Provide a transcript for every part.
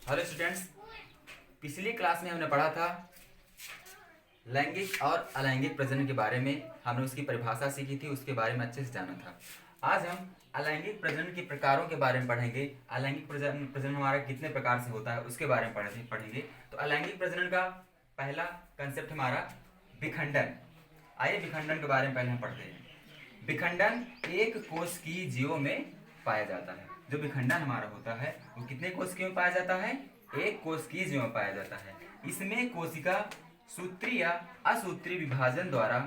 Hello students, पिछली class में हमने पढ़ा था लैंगिक और अलैंगिक प्रजनन के बारे में। हमने उसकी परिभाषा सीखी थी, उसके बारे में अच्छे से जाना था। आज हम अलैंगिक प्रजनन के प्रकारों के बारे में पढ़ेंगे। अलैंगिक प्रजनन हमारा कितने प्रकार से होता है उसके बारे में पढ़ेंगे। तो अलैंगिक प्रजनन का पहला कंसेप्ट हमारा विखंडन। आइए विखंडन के बारे में पहले हम पढ़ते हैं। विखंडन एक कोशिकीय जीवों में पाया जाता है। जो विखंडन हमारा होता है वो कितने कोशिकीयों में पाया जाता है? एक कोशिकीय जीव में पाया जाता है। इसमें कोशिका सूत्री या असूत्री विभाजन द्वारा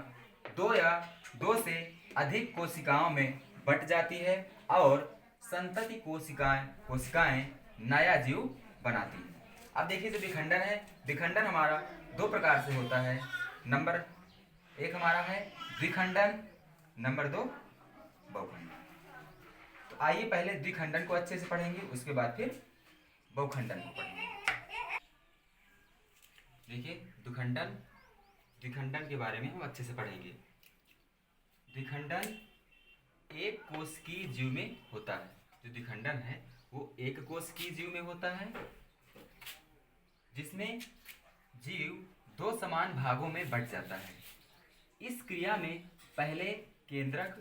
दो या दो से अधिक कोशिकाओं में बट जाती है और संतति कोशिकाएं नया जीव बनाती हैं। अब देखिए जो विखंडन है, विखंडन हमारा दो प्रकार से होता है। नंबर एक हमारा है द्विखंडन, नंबर दो बहुखंडन। तो आइए पहले द्विखंडन को अच्छे से पढ़ेंगे, उसके बाद फिर बहुखंडन को पढ़ेंगे। देखिए द्विखंडन के बारे में हम अच्छे से पढ़ेंगे। द्विखंडन एक कोशिकीय जीव में होता है। जो द्विखंडन है वो एक कोशिकीय जीव में होता है, जिसमें जीव दो समान भागों में बंट जाता है। इस क्रिया में पहले केंद्रक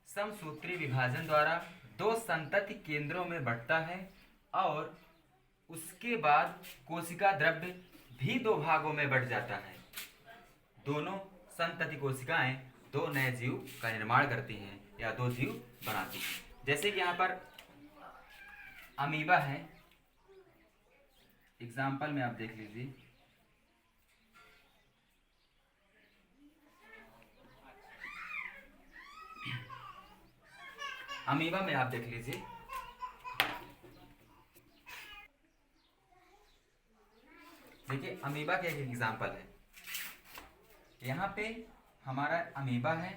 समसूत्री विभाजन द्वारा दो संतति केंद्रों में बंटता है और उसके बाद कोशिका द्रव्य भी दो भागों में बंट जाता है। दोनों संतति कोशिकाएं दो नए जीव का निर्माण करती हैं या दो जीव बनाती हैं। जैसे कि यहाँ पर अमीबा है, एग्जाम्पल में आप देख लीजिए। अमीबा में आप देख लीजिए, देखिए अमीबा के एक एग्जाम्पल है। यहाँ पे हमारा अमीबा है,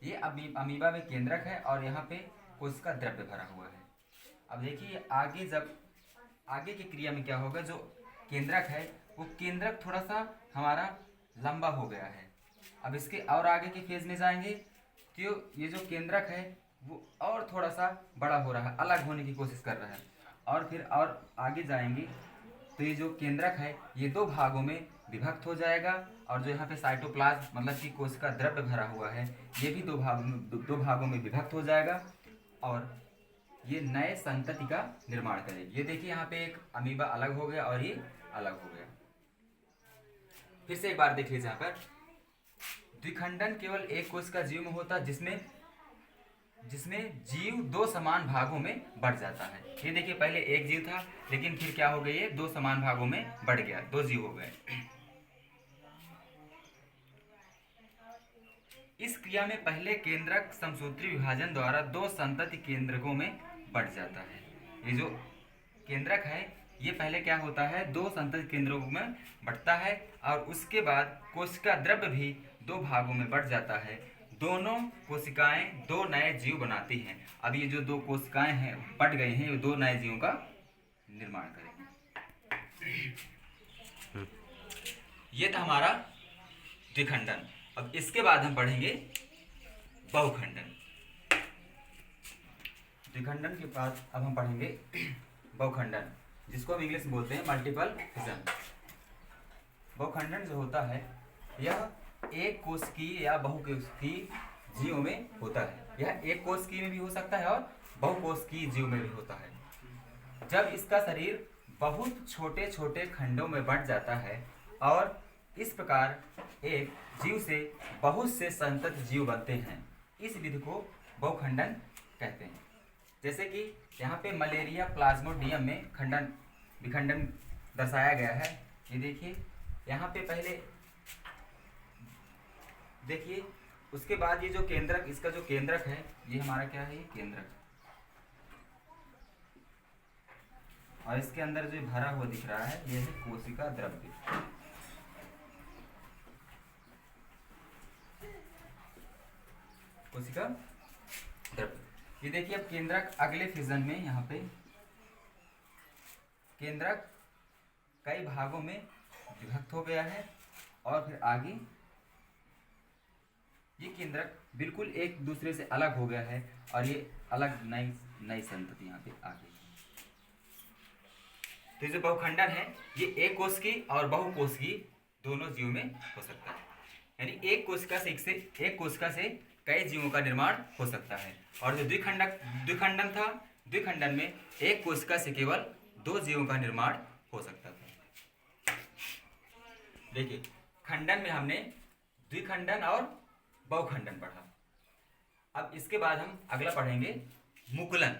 ये अमीबा में केंद्रक है और यहाँ पे कोशिका द्रव्य भरा हुआ है। अब देखिए आगे की क्रिया में क्या होगा, जो केंद्रक है वो केंद्रक थोड़ा सा हमारा लंबा हो गया है। अब इसके और आगे के फेज में जाएंगे तो ये जो केंद्रक है वो और थोड़ा सा बड़ा हो रहा है, अलग होने की कोशिश कर रहा है। और फिर और आगे जाएंगे तो ये जो केंद्रक है ये दो भागों में विभक्त हो जाएगा और जो यहाँ पे साइटोप्लाज्म मतलब कि कोशिका द्रव्य भरा हुआ है ये भी दो भागों में विभक्त हो जाएगा और ये नए संतति का निर्माण करेगी। ये देखिए यहाँ पे एक अमीबा अलग हो गया और ये अलग हो गया। फिर से एक बार देख लीजिए, यहाँ पर द्विखंडन केवल एक कोशिका जीव में होता है जिसमें जीव दो समान भागों में बढ़ जाता है। ये देखिए पहले एक जीव था लेकिन फिर क्या हो गया, ये दो समान भागों में बढ़ गया, दो जीव हो गए। इस क्रिया में पहले केंद्रक समसूत्री विभाजन द्वारा दो संतति केंद्रकों में बढ़ जाता है। ये जो केंद्रक है ये पहले क्या होता है, दो संतति केंद्रकों में बढ़ता है और उसके बाद कोशिका द्रव्य भी दो भागों में बढ़ जाता है। दोनों कोशिकाएं दो नए जीव बनाती हैं। अब ये जो दो कोशिकाएं हैं बढ़ गए हैं, ये दो नए जीवों का निर्माण करेंगे। ये था हमारा द्विखंडन। अब इसके बाद हम पढ़ेंगे बहुखंडन। द्विखंडन के बाद अब हम पढ़ेंगे बहुखंडन, जिसको हम इंग्लिश में बोलते हैं मल्टीपल फिजन। बहुखंडन जो होता है यह एक कोशिकीय या बहुकोशिकीय जीव में होता है। यह एक कोशिकीय में भी हो सकता है और बहुकोशिकीय जीव में भी होता है। जब इसका शरीर बहुत छोटे छोटे खंडों में बंट जाता है और इस प्रकार एक जीव से बहुत से संतति जीव बनते हैं, इस विधि को बहुखंडन कहते हैं। जैसे कि यहाँ पे मलेरिया प्लाज्मोडियम में विखंडन दर्शाया गया है। ये देखिए यहाँ पे पहले देखिए, उसके बाद ये जो केंद्रक, इसका जो केंद्रक है ये हमारा क्या है, ये केंद्रक, और इसके अंदर जो भरा हुआ दिख रहा है ये है कोशिका द्रव्य। कोशिका द्रव्य, ये देखिए अब केंद्रक अगले फिजन में यहाँ पे केंद्रक कई भागों में विभक्त हो गया है और फिर आगे ये केंद्रक बिल्कुल एक दूसरे से अलग हो गया है और ये अलग नई नई संतति यहाँ पे आ गई। तो जो बहुखंडन है ये एक कोशिकी और बहुकोशिकी दोनों जीवों में हो सकता है, यानी एक कोशिका से कई जीवों का निर्माण हो सकता है। और जो द्विखंडन था, द्विखंडन में एक कोशिका से केवल 2 जीवों का निर्माण हो सकता था। देखिए, खंडन में हमने द्विखंडन और बहुखंडन पढ़ा। अब इसके बाद हम अगला पढ़ेंगे मुकुलन।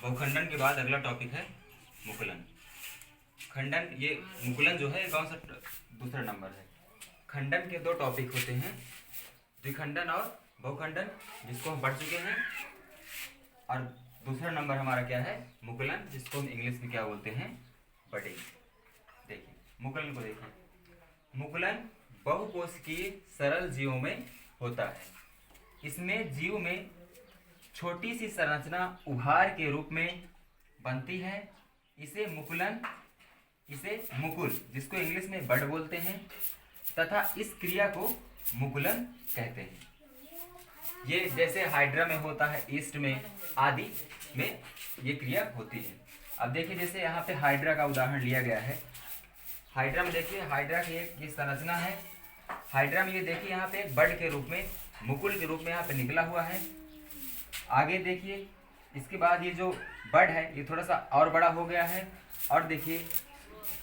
बहुखंडन के बाद अगला टॉपिक है मुकुलन। खंडन, ये मुकुलन जो है कौन सा दूसरा नंबर है। खंडन के 2 टॉपिक होते हैं, द्विखंडन और बहुखंडन, जिसको हम पढ़ चुके हैं। और दूसरा नंबर हमारा क्या है, मुकुलन, जिसको हम इंग्लिश में क्या बोलते हैं, बडिंग। देखिए मुकुलन को देखिए, मुकुलन बहुकोशिकीय सरल जीवों में होता है। इसमें जीव में छोटी सी संरचना उभार के रूप में बनती है। इसे मुकुल, जिसको इंग्लिश में बड बोलते हैं, तथा इस क्रिया को मुकुलन कहते हैं। ये जैसे हाइड्रा में होता है, ईस्ट में आदि में ये क्रिया होती है। अब देखिए, जैसे यहाँ पे हाइड्रा का उदाहरण लिया गया है। हाइड्रा में देखिए, हाइड्रा की एक ये संरचना है। हाइड्रा में ये देखिए यहाँ पे बड के रूप में, मुकुल के रूप में यहाँ पे निकला हुआ है। आगे देखिए, इसके बाद ये जो बड है ये थोड़ा सा और बड़ा हो गया है। और देखिए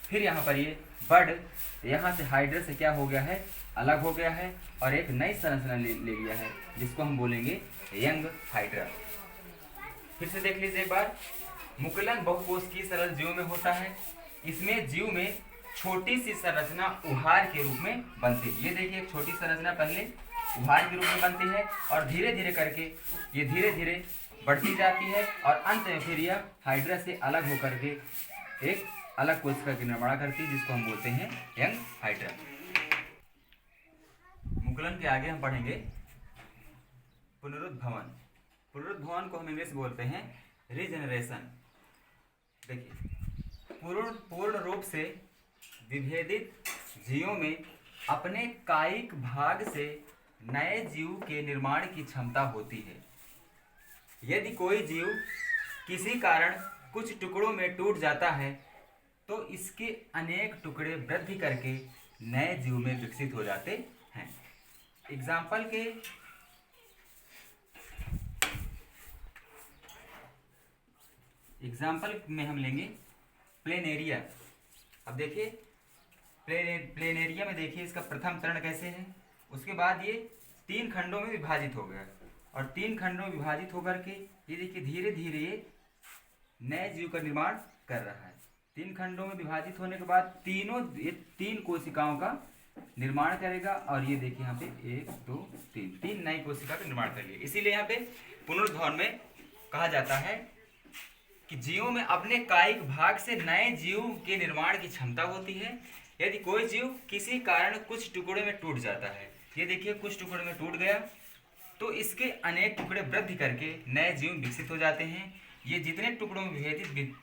फिर यहाँ पर ये बड यहाँ से हाइड्रा से क्या हो गया है, अलग हो गया है और एक नई संरचना ले लिया है, जिसको हम बोलेंगे यंग हाइड्रा। फिर से देख लीजिए एक बार, मुकुलन बहुकोशिकीय सरल जीवों में होता है। इसमें जीव में छोटी सी संरचना उभार के रूप में बनती है। ये देखिए, एक छोटी संरचना पहले उभार के रूप में बनती है और धीरे धीरे करके ये धीरे धीरे बढ़ती जाती है और अंत में फिर यह हाइड्रा से अलग होकर के एक अलग कोशिका का निर्माण करती है, जिसको हम बोलते हैं यंग हाइड्रा। मुकुलन के आगे हम पढ़ेंगे पुनरुद्भवन। पुनरुद्भवन को हम इंग्लिश में बोलते हैं रीजनरेशन। देखिए, पूर्ण रूप से विभेदित जीवों में अपने कायिक भाग से नए जीव के निर्माण की क्षमता होती है। यदि कोई जीव किसी कारण कुछ टुकड़ों में टूट जाता है तो इसके अनेक टुकड़े वृद्धि करके नए जीव में विकसित हो जाते हैं। एग्जाम्पल में हम लेंगे प्लेनेरिया। अब देखिए, प्लेनेरिया में देखिए इसका प्रथम चरण कैसे है। उसके बाद ये 3 खंडों में विभाजित हो गया और 3 खंडों में विभाजित होकर के ये देखिए धीरे धीरे ये नए जीव का निर्माण कर रहा है। 3 खंडों में विभाजित होने के बाद ये 3 कोशिकाओं का निर्माण करेगा और ये देखिए यहाँ पे 1 2 3 नई कोशिका का निर्माण कर लिया। इसीलिए यहाँ पे पुनरुद्भवन में कहा जाता है कि जीवों में अपने कायिक भाग से नए जीव के निर्माण की क्षमता होती है। यदि कोई जीव किसी कारण कुछ टुकड़े में टूट जाता है, ये देखिए कुछ टुकड़े में टूट गया, तो इसके अनेक टुकड़े वृद्धि करके नए जीव विकसित हो जाते हैं। ये जितने टुकड़ों में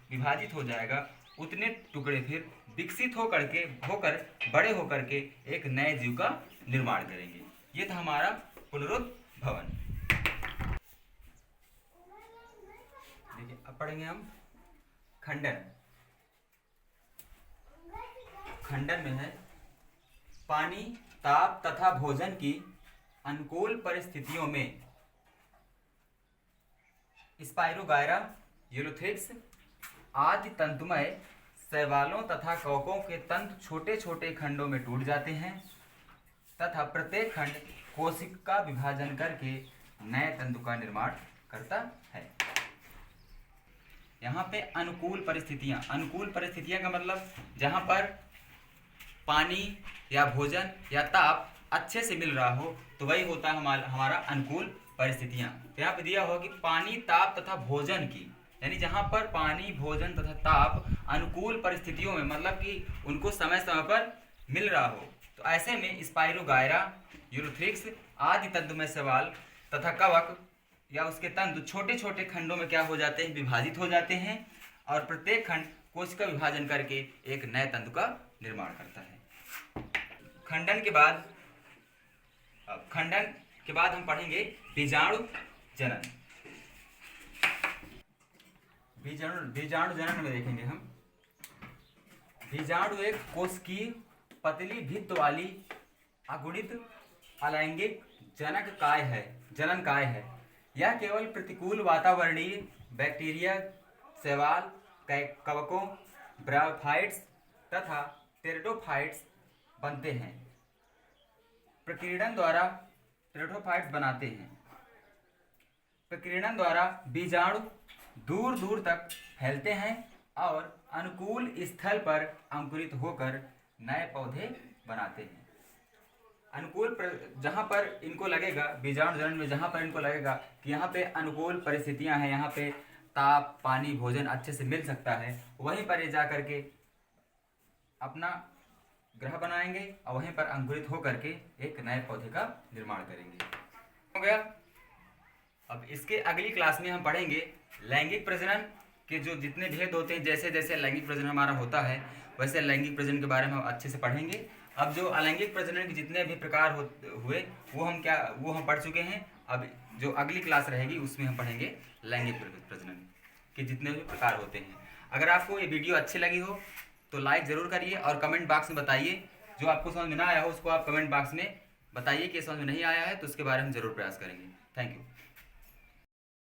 विभाजित हो जाएगा उतने टुकड़े फिर विकसित होकर बड़े होकर के एक नए जीव का निर्माण करेंगे। ये था हमारा पुनरुद्भवन। देखिए, अब पढ़ेंगे हम खंडन। खंडन में है पानी, ताप तथा भोजन की अनुकूल परिस्थितियों में स्पाइरोगायरा, यूलोथ्रिक्स आदि तंतुमय शैवालों तथा कवकों के तंतु छोटे छोटे खंडों में टूट जाते हैं तथा प्रत्येक खंड कोशिका विभाजन करके नए तंतु का निर्माण करता है। यहाँ पे अनुकूल परिस्थितियाँ का मतलब जहाँ पर पानी या भोजन या ताप अच्छे से मिल रहा हो तो वही होता है हमारा अनुकूल परिस्थितियाँ। तो यहाँ पे दिया हुआ कि पानी, ताप तथा भोजन की, यानी जहाँ पर पानी, भोजन तथा ताप अनुकूल परिस्थितियों में मतलब कि उनको समय समय पर मिल रहा हो, तो ऐसे में स्पाइरोगायरा, यूलोथ्रिक्स आदि तंतुमय शैवाल तथा कवक या उसके तंतु छोटे छोटे खंडों में क्या हो जाते हैं, विभाजित हो जाते हैं और प्रत्येक खंड कोशिका विभाजन करके एक नए तंतु का निर्माण करता है। खंडन के बाद हम पढ़ेंगे बीजाणु जनन। बीजाणु जनन में देखेंगे हम। बीजाणु एक कोशिकीय पतली भित्त वाली अगुणित अलैंगिक जनन काय है। यह केवल प्रतिकूल वातावरणीय बैक्टीरिया, शैवाल, कवकों, ब्रायोफाइट्स तथा टेरिडोफाइट्स बनते हैं। प्रकीर्णन द्वारा टेरिडोफाइट्स बनाते हैं। प्रकीर्णन द्वारा बीजाणु दूर दूर तक फैलते हैं और अनुकूल स्थल पर अंकुरित होकर नए पौधे बनाते हैं। जहाँ पर इनको लगेगा, बीजाणु जनन में जहाँ पर इनको लगेगा कि यहाँ पे अनुकूल परिस्थितियाँ हैं, यहाँ पे ताप, पानी, भोजन अच्छे से मिल सकता है, वहीं पर ये जा करके अपना ग्रह बनाएंगे और वहीं पर अंकुरित होकर के एक नए पौधे का निर्माण करेंगे। हो गया। अब इसके अगली क्लास में हम पढ़ेंगे लैंगिक प्रजनन के जो जितने भेद होते हैं। जैसे जैसे लैंगिक प्रजनन हमारा होता है वैसे लैंगिक प्रजनन के बारे में हम अच्छे से पढ़ेंगे। अब जो अलैंगिक प्रजनन के जितने भी प्रकार हुए वो हम पढ़ चुके हैं। अब जो अगली क्लास रहेगी उसमें हम पढ़ेंगे लैंगिक प्रजनन के जितने भी प्रकार होते हैं। अगर आपको ये वीडियो अच्छी लगी हो तो लाइक ज़रूर करिए और कमेंट बॉक्स में बताइए। जो आपको समझ में ना आया हो उसको आप कमेंट बॉक्स में बताइए कि समझ में नहीं आया है, तो उसके बारे में ज़रूर प्रयास करेंगे। Thank you.